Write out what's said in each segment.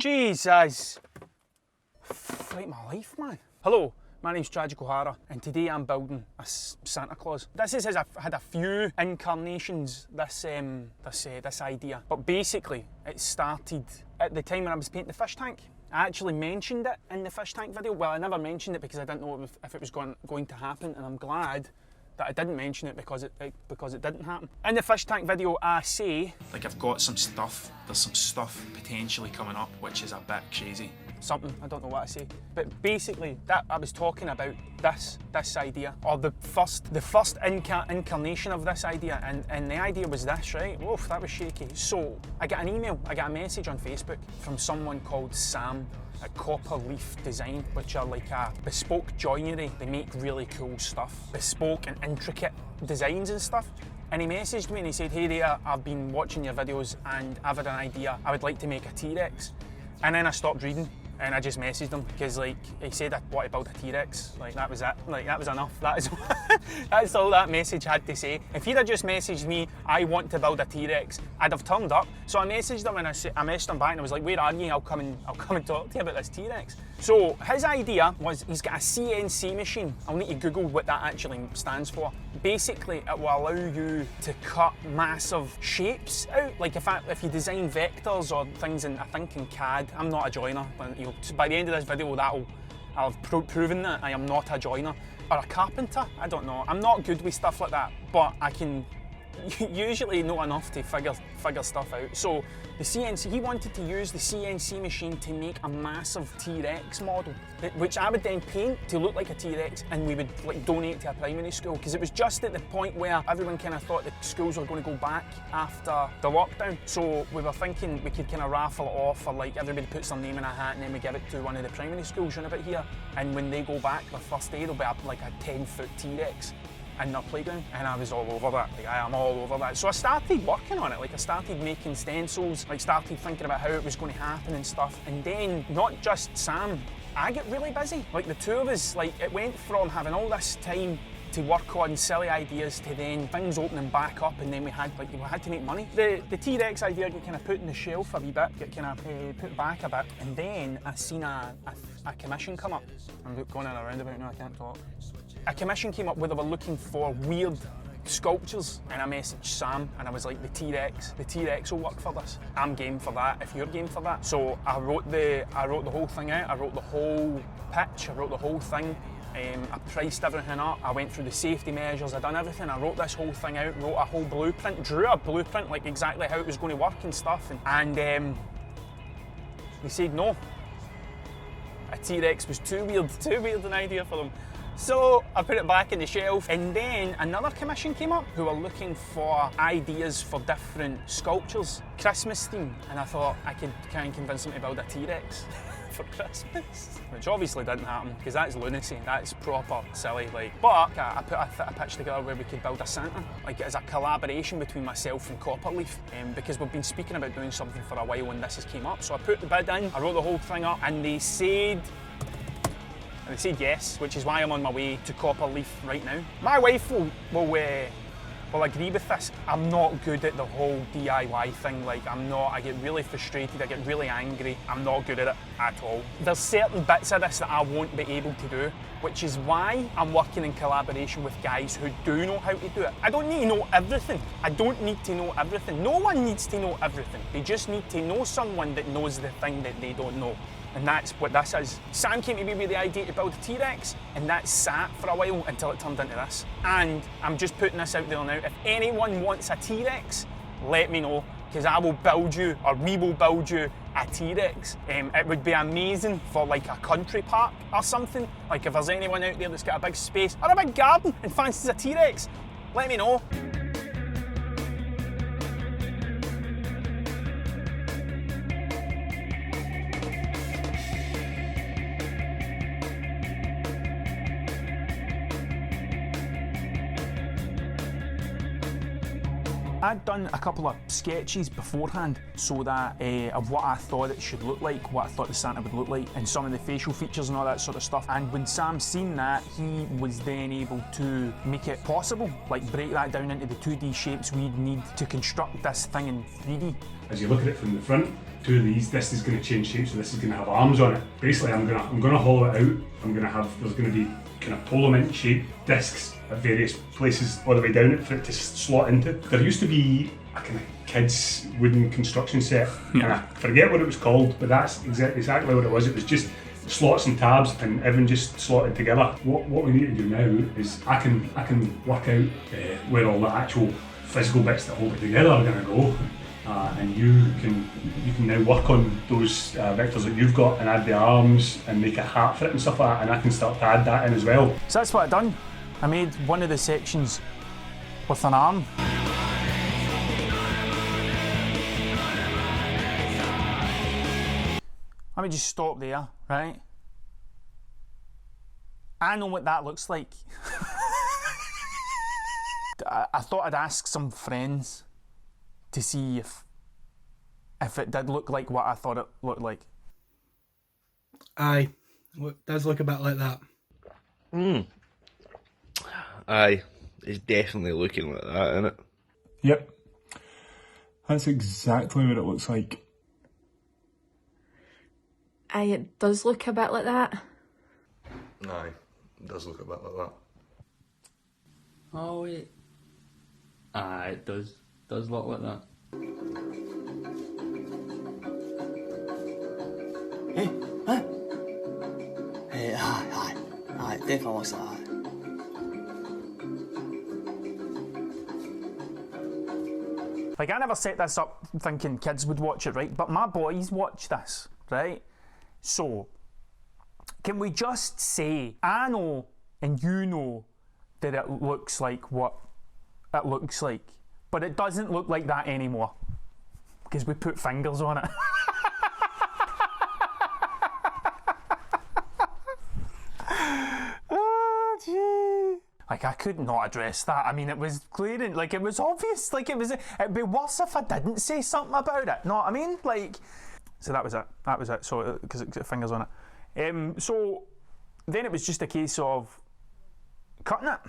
Jesus! Like my life, man. Hello, my name's Tragic O'Hara, and today I'm building a Santa Claus. This has had a few incarnations, this idea. But basically, it started at the time when I was painting the fish tank. I actually mentioned it in the fish tank video. Well, I never mentioned it because I didn't know if it was going to happen, and I'm glad that I didn't mention it because it didn't happen. In the fish tank video, I say, like, I've got some stuff, there's some stuff potentially coming up, which is a bit crazy. Something, I don't know what I say. But basically, that I was talking about this idea, or the first incarnation of this idea, and the idea was this, right? Woof, that was shaky. So, I got a message on Facebook from someone called Sam at Copper Leaf Design, which are like a bespoke joinery. They make really cool stuff, bespoke and intricate designs and stuff. And he messaged me and he said, hey there, I've been watching your videos and I've had an idea. I would like to make a T-Rex. And then I stopped reading and I just messaged him because, like, he said I want to build a T-Rex. Like, that was it. Like, that was enough. That's all that message had to say. If he'd have just messaged me, I want to build a T-Rex, I'd have turned up. So I messaged him and I messaged him back and I was like, where are you? I'll come and talk to you about this T-Rex. So his idea was, he's got a CNC machine. I'll need to Google what that actually stands for. Basically, it will allow you to cut massive shapes out. Like if you design vectors or things in CAD. I'm not a joiner, but by the end of this video, I'll have proven that I am not a joiner. Or a carpenter, I don't know. I'm not good with stuff like that, but I can usually know enough to figure stuff out. So he wanted to use the CNC machine to make a massive T-Rex model, which I would then paint to look like a T-Rex, and we would, like, donate to a primary school, because it was just at the point where everyone kind of thought the schools were going to go back after the lockdown. So we were thinking we could kind of raffle it off, or like everybody puts their name in a hat and then we give it to one of the primary schools around about here, and when they go back their first day, there'll be like a 10-foot T-Rex in their playground, and I was all over that. Like, I am all over that. So I started working on it. Like, I started making stencils, like started thinking about how it was going to happen and stuff. And then, not just Sam, I get really busy. Like, the two of us, like, it went from having all this time to work on silly ideas to then things opening back up, and then we had to make money. The T-Rex idea got kind of put in the shelf a wee bit, got kind of put back a bit, and then I seen a commission come up. I'm going in a roundabout now, I can't talk. A commission came up where they were looking for weird sculptures, and I messaged Sam and I was like, the T-Rex will work for this. I'm game for that if you're game for that. So I wrote the whole thing out. I wrote the whole pitch. I wrote the whole thing. I priced everything up. I went through the safety measures. I done everything. I wrote this whole thing out. Wrote a whole blueprint. Drew a blueprint, like exactly how it was going to work and stuff. And they said no. A T-Rex was too weird an idea for them. So I put it back in the shelf, and then another commission came up who were looking for ideas for different sculptures, Christmas theme, and I thought I could kind of convince them to build a T-Rex for Christmas, which obviously didn't happen because that's lunacy, that's proper silly. Like, but I put a pitch together where we could build a Santa, like as a collaboration between myself and Copperleaf, because we've been speaking about doing something for a while when this has came up. So I put the bid in, I wrote the whole thing up, and they said yes, which is why I'm on my way to Copperleaf right now. My wife will agree with this. I'm not good at the whole DIY thing. Like, I get really frustrated, I get really angry. I'm not good at it at all. There's certain bits of this that I won't be able to do, which is why I'm working in collaboration with guys who do know how to do it. I don't need to know everything. I don't need to know everything. No one needs to know everything. They just need to know someone that knows the thing that they don't know. And that's what this is. Sam came to me with the idea to build a T-Rex, and that sat for a while until it turned into this. And I'm just putting this out there now. If anyone wants a T-Rex, let me know, because I will build you, or we will build you, a T-Rex. It would be amazing for like a country park or something. Like if there's anyone out there that's got a big space or a big garden and fancies a T-Rex, let me know. I'd done a couple of sketches beforehand so that of what I thought it should look like, what I thought the Santa would look like, and some of the facial features and all that sort of stuff. And when Sam seen that, he was then able to make it possible, like break that down into the 2D shapes we'd need to construct this thing in 3D. As you look at it from the front, two of these, this is going to change shape, so this is going to have arms on it. Basically, I'm gonna hollow it out. There's going to be kind of polo mint shaped discs at various places all the way down it for it to slot into. There used to be a kind of kids wooden construction set, and I forget what it was called, but that's exactly what it was. It was just slots and tabs and everything just slotted together. What we need to do now is I can work out where all the actual physical bits that hold it together are going to go. And you can now work on those vectors that you've got and add the arms and make a hat for it and stuff like that, and I can start to add that in as well. So that's what I done. I made one of the sections with an arm. Let me just stop there, right? I know what that looks like. I thought I'd ask some friends to see if it did look like what I thought it looked like. Aye, it does look a bit like that. Aye, it's definitely looking like that, isn't it? Yep. That's exactly what it looks like. Aye, it does look a bit like that. Aye, it does look a bit like that. Oh wait. Aye, it does look like that. Hey, huh? Hey, aye, it definitely looks like that. Like, I never set this up thinking kids would watch it, right? But my boys watch this, right? So, can we just say, I know and you know that it looks like what it looks like, but it doesn't look like that anymore because we put fingers on it. Oh, gee. Like, I could not address that. I mean, it was glaring, like, it was obvious, like, it'd be worse if I didn't say something about it, know what I mean? Like, so that was it, so, because it got fingers on it. So, then it was just a case of cutting out.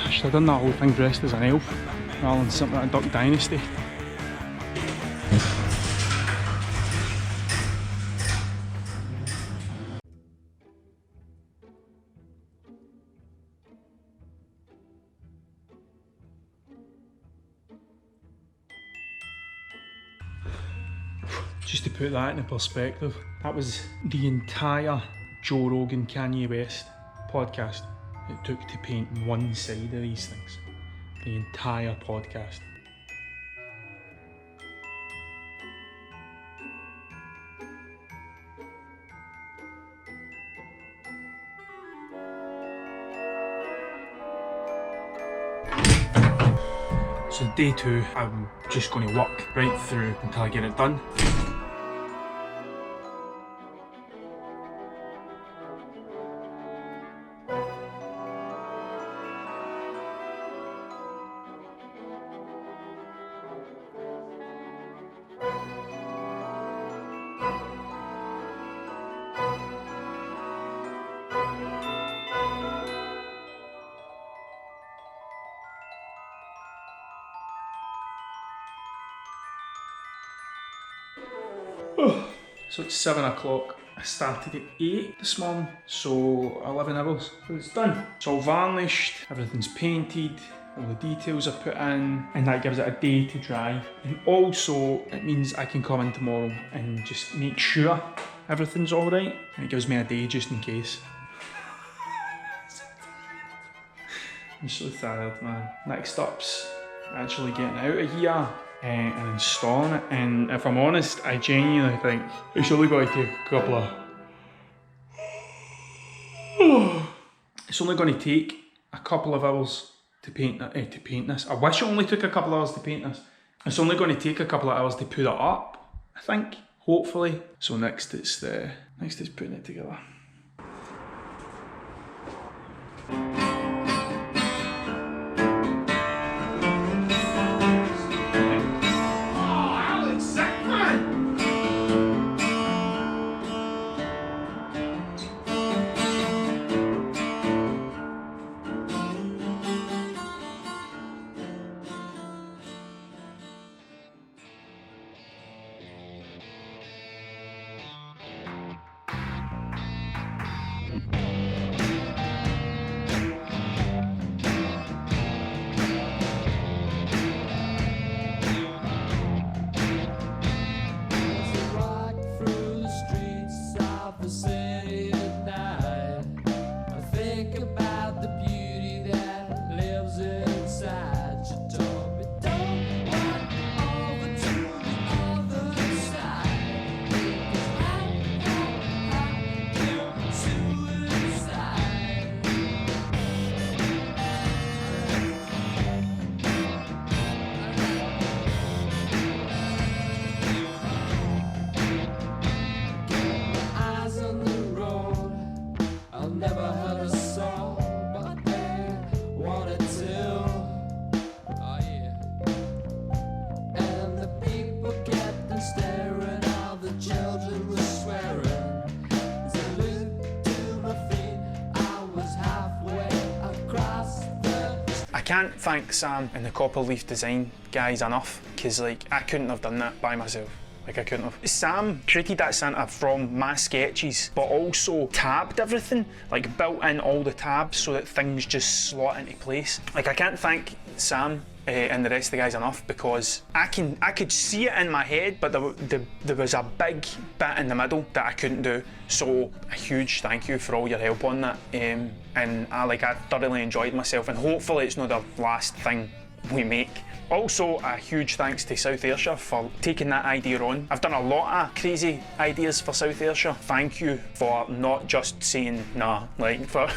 I should have done that whole thing dressed as an elf rather than something like Duck Dynasty. Just to put that into perspective, that was the entire Joe Rogan Kanye West podcast it took to paint one side of these things. The entire podcast. So day 2, I'm just going to work right through until I get it done. So it's 7 o'clock. I started at 8 this morning, so 11 hours. So it's done. It's all varnished, everything's painted, all the details are put in, and that gives it a day to dry. And also it means I can come in tomorrow and just make sure everything's all right, and it gives me a day just in case. I'm so tired, man. Next up's actually getting out of here and installing it, and if I'm honest, I genuinely think it's only going to take a couple of... It's only going to take a couple of hours to paint this. I wish it only took a couple of hours to paint this. It's only going to take a couple of hours to put it up, I think, hopefully. So next it's putting it together. I can't thank Sam and the Copper Leaf Design guys enough, because like I couldn't have done that by myself. Like I couldn't have. Sam created that Santa from my sketches, but also tabbed everything, like built in all the tabs so that things just slot into place. Like I can't thank Sam and the rest of the guys enough, because I could see it in my head, but there was a big bit in the middle that I couldn't do. So a huge thank you for all your help on that, and I thoroughly enjoyed myself, and hopefully it's not the last thing we make. Also, a huge thanks to South Ayrshire for taking that idea on. I've done a lot of crazy ideas for South Ayrshire. Thank you for not just saying nah, like for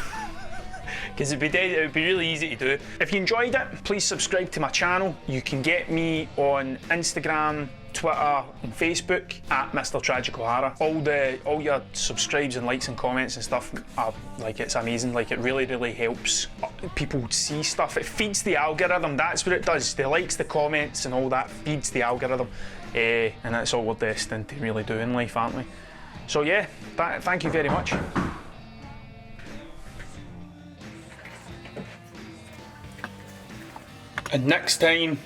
because it would be really easy to do. If you enjoyed it, please subscribe to my channel. You can get me on Instagram, Twitter and Facebook at Mr. Tragic O'Hara. All your subscribes and likes and comments and stuff are like, it's amazing. Like it really helps people see stuff. It feeds the algorithm. That's what it does. The likes, the comments and all that feeds the algorithm, and that's all we're destined to really do in life, aren't we? So yeah, thank you very much. And next time